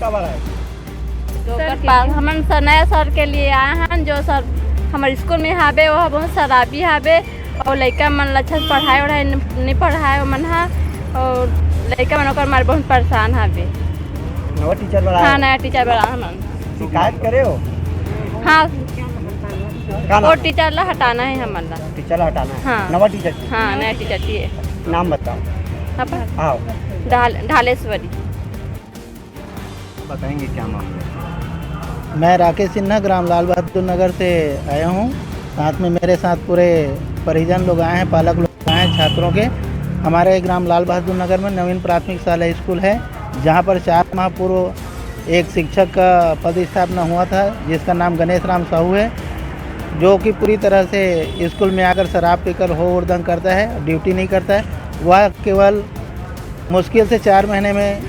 का बड़ा है? सर हमन सर नया सर के लिए आए हैं जो सर हमारे स्कूल में हावे वह बहुत शराबी हावे और लड़का मन अच्छा से पढ़ाई वढ़ाई नहीं पढ़ाए मन हा और लड़का मन ओकर मारे बहुत परेशान हावे। नवा टीचर बड़ा हाँ है? नया टीचर बड़ा हमन। शिकायत करे हो? हाँ का वो नाम? टीचर ला हटाना है हमन ला। टीचर हटाना है? हाँ। नवा टीचर चाहिए? हाँ नया टीचर चाहिए। नाम बताओ। आओ ढालेश्वरी। बताएंगे क्या मामला है? मैं राकेश सिन्हा ग्राम लाल बहादुर नगर से आया हूँ। साथ में मेरे साथ पूरे परिजन लोग आए हैं, पालक लोग आए हैं छात्रों के। हमारे ग्राम लाल बहादुर नगर में नवीन प्राथमिक शाला स्कूल है, जहाँ पर 4 माह पूर्व एक शिक्षक का पदस्थापना हुआ था जिसका नाम गणेश राम साहू है, जो कि पूरी तरह से स्कूल में आकर शराब पीकर हो उर्दंग करता है, ड्यूटी नहीं करता है। वह केवल मुश्किल से 4 महीने में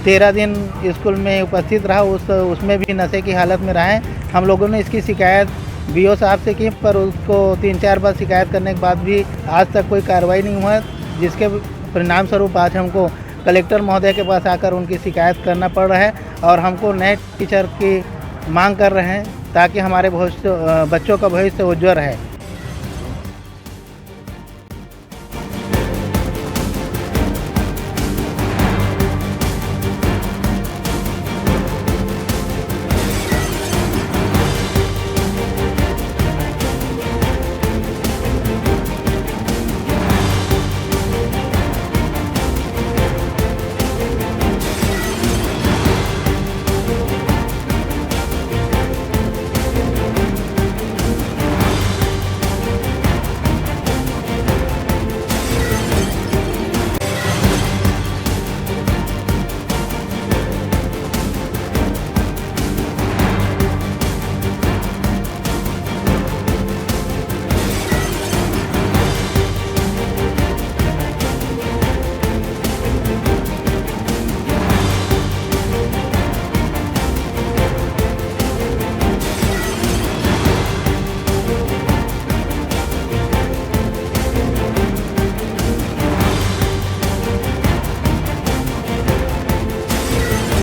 13 दिन स्कूल में उपस्थित रहा, उसमें भी नशे की हालत में रहा है। हम लोगों ने इसकी शिकायत बीओ साहब से की, पर उसको 3-4 बार शिकायत करने के बाद भी आज तक कोई कार्रवाई नहीं हुआ, जिसके परिणाम स्वरूप आज हमको कलेक्टर महोदय के पास आकर उनकी शिकायत करना पड़ रहा है और हमको नए टीचर की मांग कर रहे हैं ताकि हमारे बच्चों का भविष्य उज्ज्वल है।